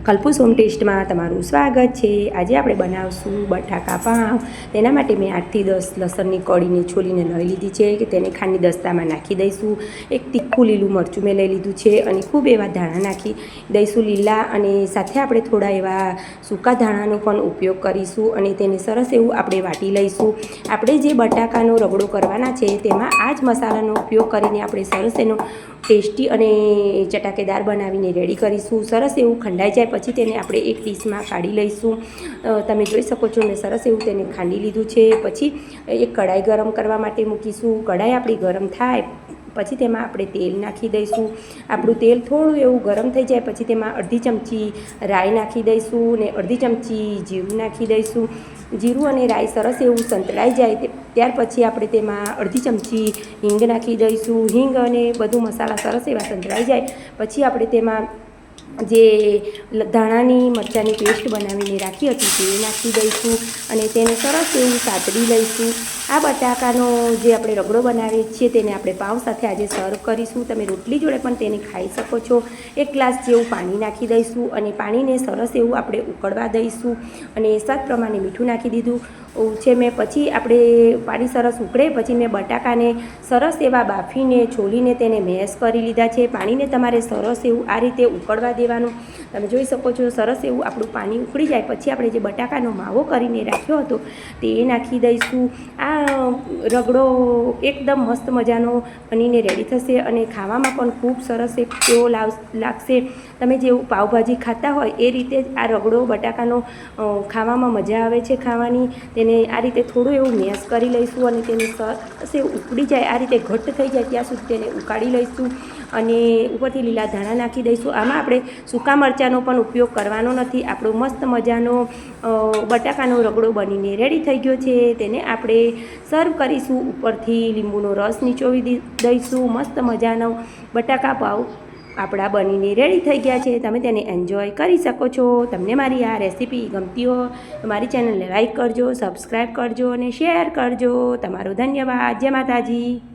કલ્પૂસ home ટેસ્ટમાં તમારું સ્વાગત છે। આજે આપણે બનાવશું બટાકા પાઉં। તેના માટે મેં 8 થી 10 લસણની કળીને છોલીને લઈ લીધી છે કે તેને ખાંડની દસ્તામાં નાખી દઈશું। એક તીખું લીલું મરચું મેં લઈ લીધું છે અને ખૂબ એવા ધાણા નાખી દઈશું લીલા, અને સાથે આપણે થોડા એવા સૂકા ધાણાનો પણ ઉપયોગ કરીશું અને તેને સરસ એવું આપણે વાટી લઈશું। આપણે જે બટાકાનો રગડો કરવાના છે તેમાં આ જ મસાલાનો ઉપયોગ કરીને આપણે સરસ એનો ટેસ્ટી અને ચટાકેદાર બનાવીને રેડી કરીશું। સરસ એવું ખંડાઈ જાય પછી તેને આપણે એક ડીશમાં કાઢી લઈશું। તમે જોઈ શકો છો મેં સરસ એવું તેને ખાંડી લીધું છે। પછી એક કઢાઈ ગરમ કરવા માટે મૂકીશું। કઢાઈ આપણી ગરમ થાય પછી તેમાં આપણે તેલ નાખી દઈશું। આપણું તેલ થોડું એવું ગરમ થઈ જાય પછી તેમાં અડધી ચમચી રાઈ નાખી દઈશું ને અડધી ચમચી જીરું નાખી દઈશું। જીરું અને રાઈ સરસ એવું સંતળાઈ જાય ત્યાર પછી આપણે તેમાં અડધી ચમચી હિંગ નાખી દઈશું। હિંગ અને બધું મસાલા સરસ એવા સંતળાઈ જાય પછી આપણે તેમાં જે ધાણાની મરચાંની પેસ્ટ બનાવીને રાખી હતી તે નાખી દઈશું અને તેને સરસ એવું સાતડી લઈશું। આ બટાકાનો જે આપણે રગડો બનાવીએ છીએ તેને આપણે પાઉં સાથે આજે સર્વ કરીશું। તમે રોટલી જોડે પણ તેને ખાઈ શકો છો। 1 ગ્લાસ જેવું પાણી નાખી દઈશું અને પાણીને સરસ એવું આપણે ઉકળવા દઈશું અને સ્વાદ પ્રમાણે મીઠું નાખી દીધું છે મેં। પછી આપણે પાણી સરસ ઉકળે પછી મેં બટાકાને સરસ એવા બાફીને છોલીને તેને મેશ કરી લીધા છે। પાણીને તમારે સરસ એવું આ રીતે ઉકળવા દેવાનું। તમે જોઈ શકો છો સરસ એવું આપણું પાણી ઉકળી જાય પછી આપણે જે બટાકાનો માવો કરીને રાખ્યો હતો તે નાખી દઈશું। આ રગડો એકદમ મસ્ત મજાનો બનીને રેડી થશે અને ખાવામાં પણ ખૂબ સરસ એવો લાગશે। તમે જેવું પાવભાજી ખાતા હોય એ રીતે જ આ રગડો બટાકાનો ખાવામાં મજા આવે છે ખાવાની। તેને આ રીતે થોડું એવું મેશ કરી લઈશું અને તેને સરસ એવું ઉકળી જાય આ રીતે ઘટ્ટ થઈ જાય ત્યાં સુધી તેને ઉકાળી લઈશું અને ઉપરથી લીલા ધાણા નાખી દઈશું। આમાં આપણે સૂકા મરચાંનો પણ ઉપયોગ કરવાનો નથી। આપણો મસ્ત મજાનો બટાકાનો રગડો બનીને રેડી થઈ ગયો છે। તેને આપણે સર્વ કરીશું। ઉપરથી લીંબુનો રસ નીચોવી દઈશું। મસ્ત મજાનો બટાકા પાઉં આપણા બનીને રેડી થઈ ગયા છે। તમે તેને એન્જોય કરી શકો છો। તમને મારી આ રેસીપી ગમતી હોય તો મારી ચેનલને લાઈક કરજો, સબસ્ક્રાઈબ કરજો અને શેર કરજો। તમારો ધન્યવાદ। જય માતાજી।